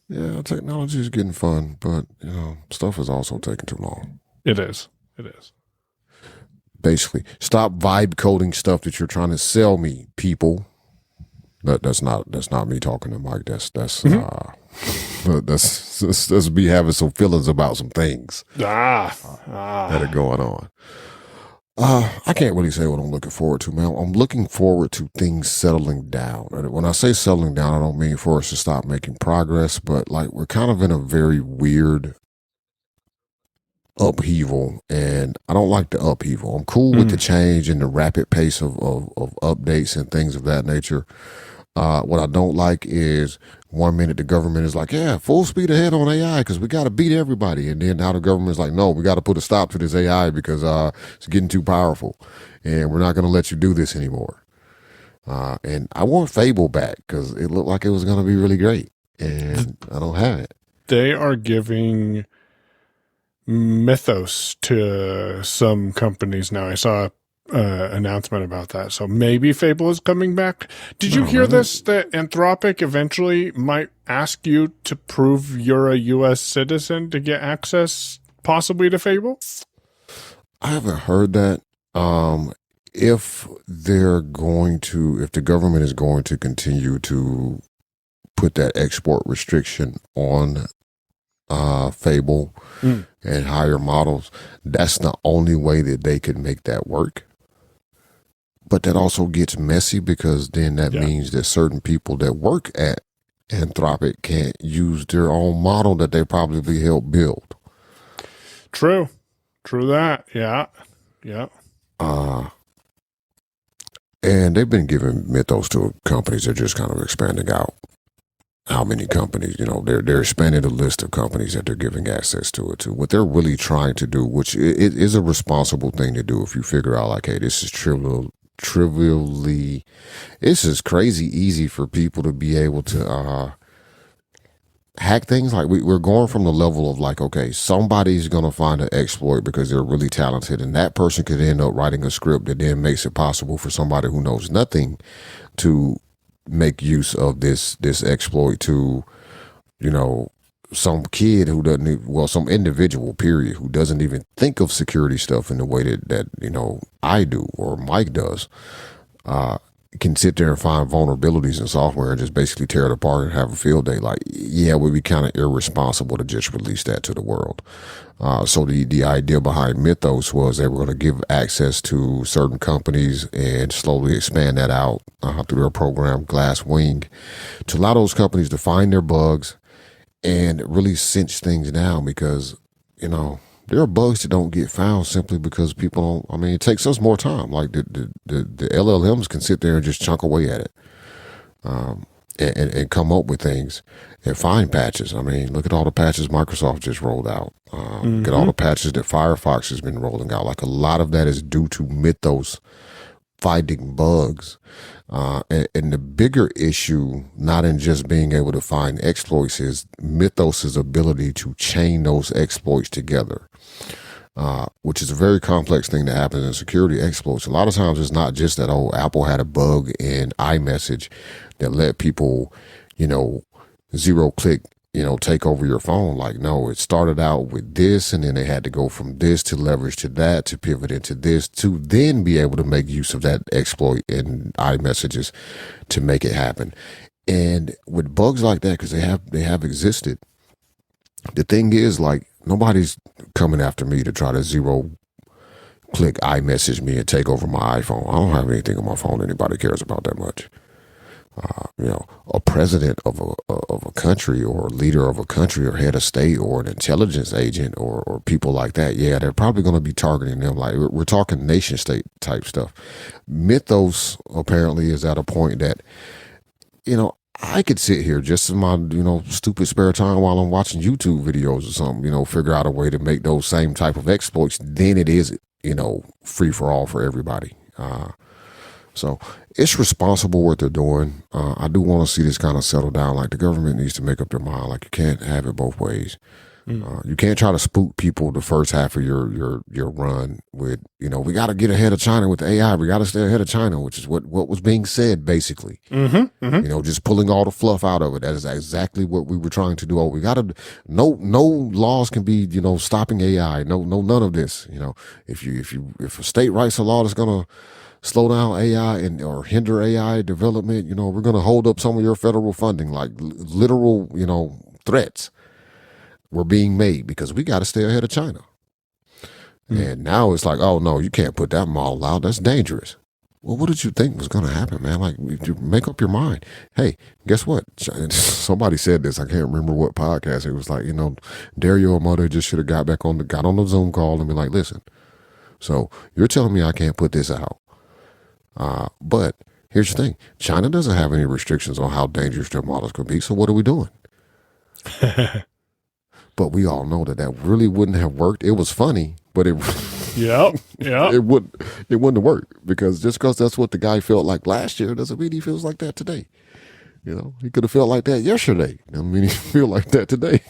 Yeah, technology is getting fun, but, stuff is also taking too long. It is. It is. Basically, stop vibe coding stuff that you're trying to sell me, people. That's not me talking to Mike. That's me having some feelings about some things that are going on. I can't really say what I'm looking forward to, man. I'm looking forward to things settling down. And when I say settling down, I don't mean for us to stop making progress, but like, we're kind of in a very weird upheaval, and I don't like the upheaval. I'm cool with the change and the rapid pace of updates and things of that nature. What I don't like is 1 minute the government is like, yeah, full speed ahead on AI because we got to beat everybody. And then now the government's like, no, we got to put a stop to this AI because it's getting too powerful and we're not going to let you do this anymore. And I want Fable back because it looked like it was going to be really great, and I don't have it. They are giving Mythos to some companies now. I saw announcement about that. So maybe Fable is coming back. Did you hear this, that Anthropic eventually might ask you to prove you're a U.S. citizen to get access possibly to Fable? I haven't heard that. If the government is going to continue to put that export restriction on Fable and higher models, that's the only way that they could make that work. But that also gets messy because then that means that certain people that work at Anthropic can't use their own model that they probably helped build. True that. Yeah. And they've been giving Mythos to companies. They're just kind of expanding out how many companies, they're expanding the list of companies that they're giving access to it to. What they're really trying to do, which it is a responsible thing to do if you figure out like, hey, this is this is crazy easy for people to be able to hack things. Like we're going from the level of like, okay, somebody's going to find an exploit because they're really talented, and that person could end up writing a script that then makes it possible for somebody who knows nothing to make use of this exploit to, some kid who doesn't, some individual period, who doesn't even think of security stuff in the way that I do or Mike does, can sit there and find vulnerabilities in software and just basically tear it apart and have a field day. Like, yeah, it would be kind of irresponsible to just release that to the world. So the idea behind Mythos was they were going to give access to certain companies and slowly expand that out through their program Glasswing to allow those companies to find their bugs and really cinch things down, because, there are bugs that don't get found simply because people don't. I mean, it takes us more time. Like the LLMs can sit there and just chunk away at it, and come up with things and find patches. I mean, look at all the patches Microsoft just rolled out. Look at all the patches that Firefox has been rolling out. Like, a lot of that is due to Mythos finding bugs. And the bigger issue, not in just being able to find exploits, is Mythos' ability to chain those exploits together, which is a very complex thing that happens in security exploits. A lot of times it's not just that, Apple had a bug in iMessage that let people, zero click, take over your phone. Like, no, it started out with this, and then they had to go from this to leverage to that to pivot into this to then be able to make use of that exploit in iMessages to make it happen. And with bugs like that, because they have existed, the thing is, like, nobody's coming after me to try to zero click iMessage me and take over my iPhone. I don't have anything on my phone anybody cares about that much. A president of a country, or a leader of a country, or head of state, or an intelligence agent, or people like that, yeah, they're probably going to be targeting them. Like, we're talking nation state type stuff. Mythos apparently is at a point that I could sit here just in my, stupid spare time while I'm watching YouTube videos or something, figure out a way to make those same type of exploits. Then it is, free for all for everybody. So it's responsible what they're doing. I do want to see this kind of settle down. Like the government needs to make up their mind. Like you can't have it both ways. You can't try to spook people the first half of your run with, we got to get ahead of China with AI. We got to stay ahead of China, which is what was being said, basically. Just pulling all the fluff out of it. That is exactly what we were trying to do. Oh, we got to, no laws can be, stopping AI. No, none of this. If a state writes a law that's going to slow down AI or hinder AI development, we're going to hold up some of your federal funding, like literal, threats were being made because we got to stay ahead of China. And now it's like, oh no, you can't put that model out. That's dangerous. Well, what did you think was going to happen, man? Like, you make up your mind. Hey, guess what? Somebody said this. I can't remember what podcast. It was like, Dario Amado just should have got on the Zoom call and be like, listen, so you're telling me I can't put this out. But here's the thing. China doesn't have any restrictions on how dangerous their models could be. So what are we doing? But we all know that really wouldn't have worked. It was funny, but it it wouldn't have worked because just because that's what the guy felt like last year doesn't mean he feels like that today. He could have felt like that yesterday. Doesn't mean he feel like that today.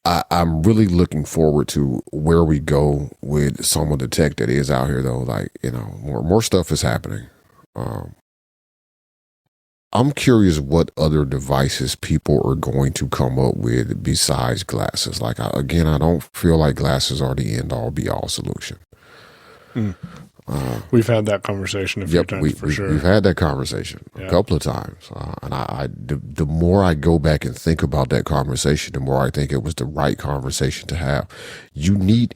I'm really looking forward to where we go with some of the tech that is out here, though. Like, more stuff is happening. I'm curious what other devices people are going to come up with besides glasses. Like, I don't feel like glasses are the end-all, be-all solution. We've had that conversation a few times for sure. We've had that conversation a couple of times. And the more I go back and think about that conversation, the more I think it was the right conversation to have. You need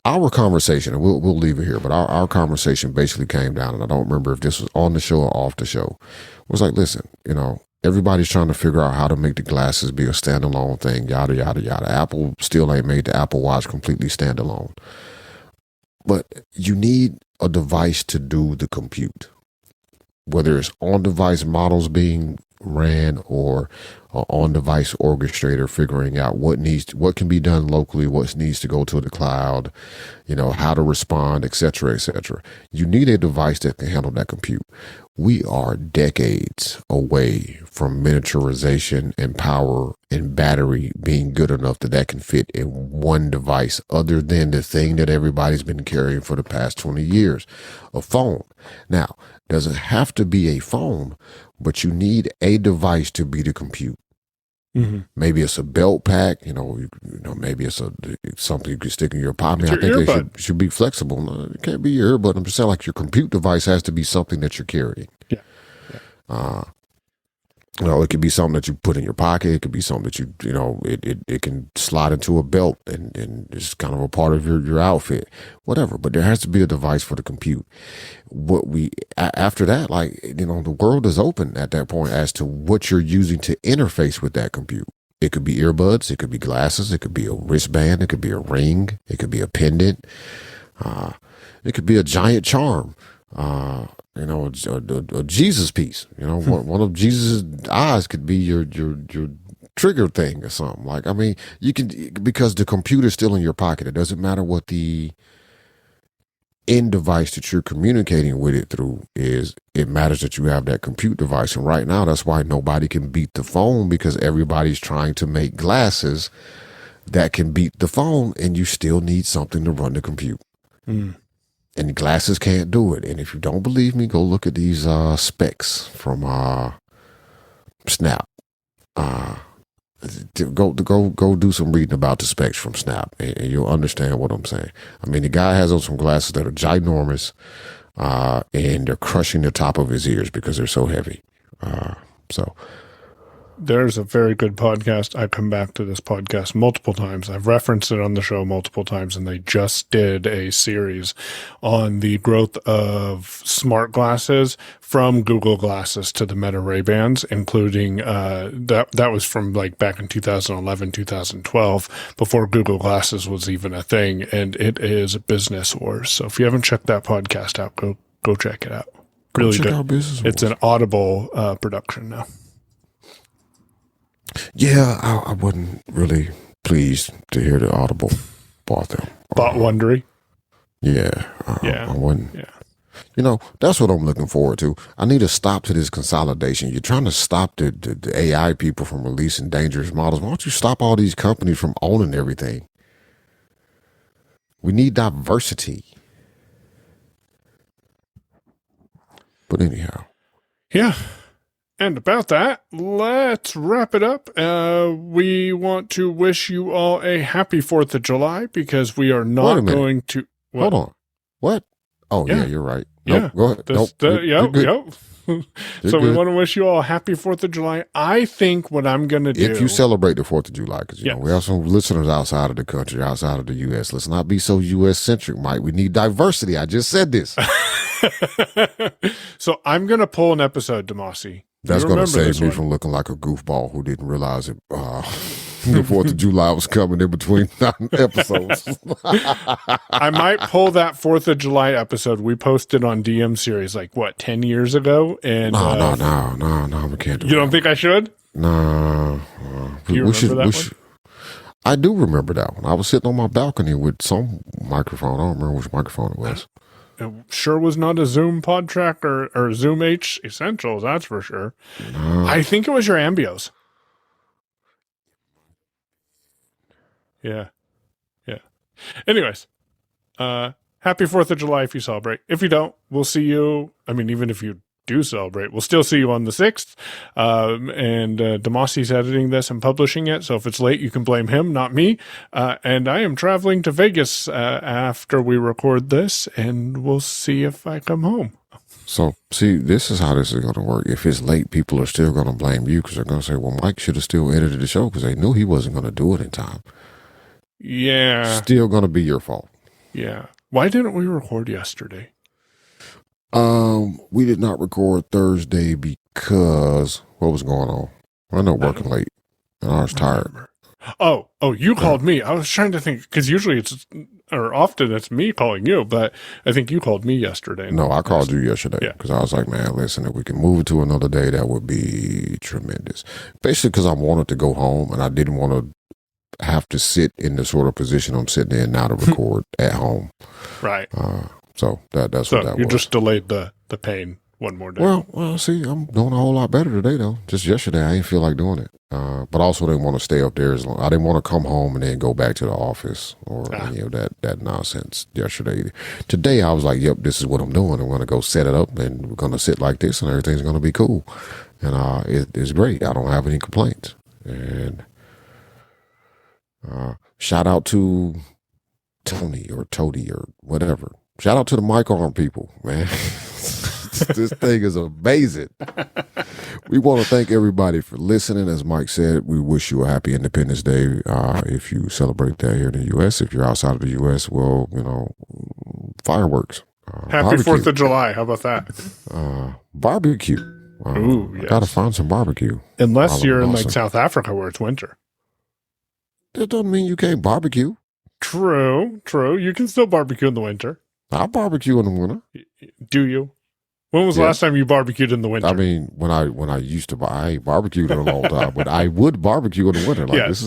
our conversation, and we'll leave it here, but our conversation basically came down, and I don't remember if this was on the show or off the show. It was like, listen, everybody's trying to figure out how to make the glasses be a standalone thing, yada, yada, yada. Apple still ain't made the Apple Watch completely standalone. But you need a device to do the compute, whether it's on-device models being ran or on-device orchestrator figuring out what can be done locally, what needs to go to the cloud, how to respond, et cetera, et cetera. You need a device that can handle that compute. We are decades away from miniaturization and power and battery being good enough that can fit in one device other than the thing that everybody's been carrying for the past 20 years, a phone. Now, doesn't have to be a phone, but you need a device to be the compute. Maybe it's a belt pack, maybe it's something you can stick in your pocket. I think it should be flexible. No, it can't be your earbud. I'm just saying, like, your compute device has to be something that you're carrying. It could be something that you put in your pocket. It could be something that it can slide into a belt and it's kind of a part of your outfit, whatever. But there has to be a device for the compute. After that, like, the world is open at that point as to what you're using to interface with that compute. It could be earbuds. It could be glasses. It could be a wristband. It could be a ring. It could be a pendant. It could be a giant charm. A Jesus piece, one of Jesus' eyes could be your trigger thing or something. Like, I mean, you can, because the computer's still in your pocket. It doesn't matter what the end device that you're communicating with it through is. It matters that you have that compute device. And right now, that's why nobody can beat the phone, because everybody's trying to make glasses that can beat the phone, and you still need something to run the compute. And glasses can't do it. And if you don't believe me, go look at these specs from Snap. Go do some reading about the specs from Snap, and you'll understand what I'm saying. I mean, the guy has on some glasses that are ginormous, and they're crushing the top of his ears because they're so heavy. So There's a very good podcast. I come back to this podcast multiple times. I've referenced it on the show multiple times, and they just did a series on the growth of smart glasses from Google Glasses to the Meta Ray-Bans, including that was from like back in 2011, 2012, before Google Glasses was even a thing, and it is business wars. So if you haven't checked that podcast out, go check it out. Really good. It's an Audible production now. Yeah, I wasn't really pleased to hear the Audible bought them. Bought Wondery? Yeah. Yeah. I wasn't. Yeah. You know, that's what I'm looking forward to. I need a stop to this consolidation. You're trying to stop the AI people from releasing dangerous models. Why don't you stop all these companies from owning everything? We need diversity. But anyhow. Yeah. And about that, let's wrap it up. We want to wish you all a happy 4th of July because we are not going to... What? Hold on. What? Oh, yeah, you're right. Nope, yeah. Go ahead. Yep. So we want to wish you all a happy 4th of July. I think what I'm going to do... If you celebrate the 4th of July, because, you know, we have some listeners outside of the country, outside of the U.S. Let's not be so U.S.-centric, Mike. We need diversity. I just said this. So I'm going to pull an episode, Damashe. That's going to save me from looking like a goofball who didn't realize it. The 4th of July was coming in between episodes. I might pull that 4th of July episode we posted on DM series, 10 years ago? And No, we can't do You don't think I should? No. Do you remember that one? I do remember that one. I was sitting on my balcony with some microphone. I don't remember which microphone it was. It sure was not a Zoom pod track or Zoom H Essentials, that's for sure. No. I think it was your Ambios. Yeah. Anyways, happy 4th of July if you celebrate. If you don't, we'll see you. I mean, even if you do celebrate, we'll still see you on the 6th. And Damashe's editing this and publishing it. So if it's late, you can blame him, not me. And I am traveling to Vegas after we record this, and we'll see if I come home. So, see, this is how this is going to work. If it's late, people are still going to blame you because they're going to say, well, Mike should have still edited the show because they knew he wasn't going to do it in time. Yeah. Still going to be your fault. Yeah. Why didn't we record yesterday? We did not record Thursday because what was going on? I know working late and I was tired. Oh, you called me. I was trying to think because usually often it's me calling you, but I think you called me yesterday. No, I called you yesterday because I was like, man, listen, if we can move it to another day, that would be tremendous. Basically, because I wanted to go home and I didn't want to have to sit in the sort of position I'm sitting in now to record at home. Right. So that's what that was. You just delayed the pain one more day. Well, see, I'm doing a whole lot better today, though. Just yesterday, I didn't feel like doing it. But also didn't want to stay up there as long. I didn't want to come home and then go back to the office or any of that nonsense yesterday. Today, I was like, yep, this is what I'm doing. I'm going to go set it up, and we're going to sit like this, and everything's going to be cool. And it's great. I don't have any complaints. And shout out to Tony or Toady or whatever. Shout out to the mic arm people, man. This thing is amazing. We want to thank everybody for listening. As Mike said, we wish you a happy Independence Day if you celebrate that here in the U.S. If you're outside of the U.S., well, fireworks. Happy 4th of July. How about that? Barbecue. Ooh, yes. Got to find some barbecue. Unless you're in South Africa where it's winter. That doesn't mean you can't barbecue. True. You can still barbecue in the winter. I barbecue in the winter. Do you? When was the last time you barbecued in the winter? I mean, when I used to, I ain't barbecued in a long time, but I would barbecue in the winter. Like this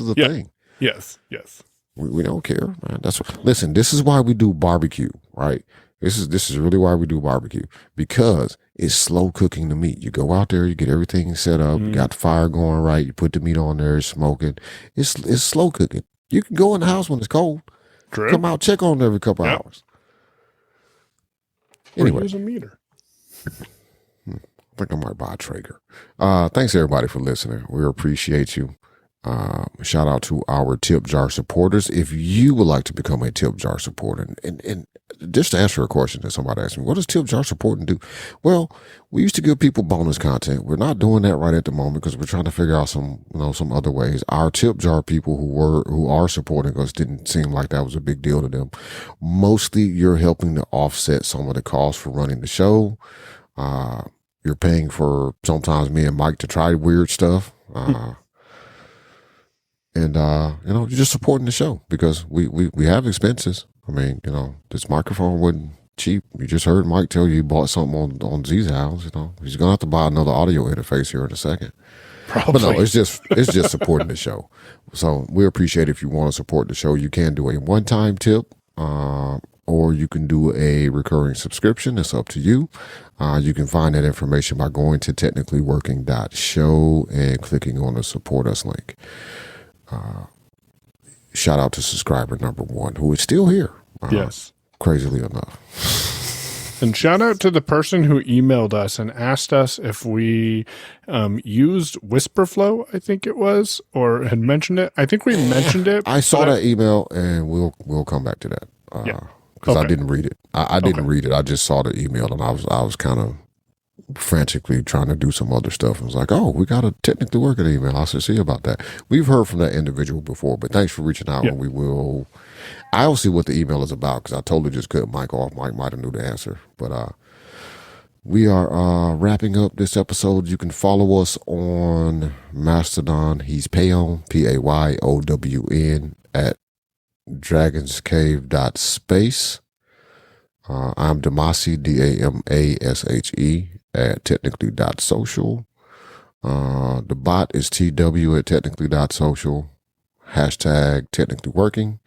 is a thing. Yes. We don't care, man. Listen, this is why we do barbecue, right? This is really why we do barbecue, because it's slow cooking the meat. You go out there, you get everything set up, you got the fire going right, you put the meat on there, it's smoking. It's slow cooking. You can go in the house when it's cold. True. Come out, check on it every couple hours. Anyway. Use a meter. I think I might buy a Traeger. Thanks everybody for listening. We appreciate you. Shout out to our tip jar supporters. If you would like to become a tip jar supporter, and just to answer a question that somebody asked me, what does tip jar supporting do? Well, we used to give people bonus content. We're not doing that right at the moment because we're trying to figure out some other ways. Our tip jar people who are supporting us didn't seem like that was a big deal to them. Mostly you're helping to offset some of the costs for running the show. You're paying for sometimes me and Mike to try weird stuff. And, you're just supporting the show because we have expenses. I mean, this microphone wasn't cheap. You just heard Mike tell you he bought something on Z's house. He's going to have to buy another audio interface here in a second. Probably. But no, it's just supporting the show. So we appreciate if you want to support the show. You can do a one-time tip, or you can do a recurring subscription. It's up to you. You can find that information by going to technicallyworking.show and clicking on the support us link. Shout out to subscriber number 1 who is still here. Yes. Crazily enough. And shout out to the person who emailed us and asked us if we used Whisperflow, I think it was, or had mentioned it. I think we mentioned it. I saw that email, and we'll come back to that. Because I didn't read it. I didn't read it. I just saw the email, and I was kind of frantically trying to do some other stuff. I was like, oh, we got a technically working email. I should see about that. We've heard from that individual before, but thanks for reaching out. And I'll see what the email is about because I totally just cut Mike off. Mike might have knew the answer, but we are wrapping up this episode. You can follow us on Mastodon. He's Payon, Payown at dragonscave.space. I'm Damashe, Damashe at technically.social. The bot is TW at technically.social. Hashtag technically working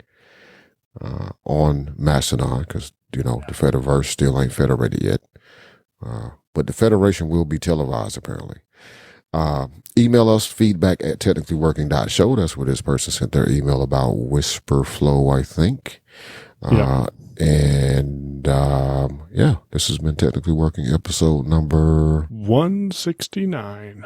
on Mastodon because, the Fediverse still ain't federated yet. But the Federation will be televised apparently. Email us feedback at technicallyworking.show. That's where this person sent their email about Whisperflow, I think. This has been Technically Working episode number 169.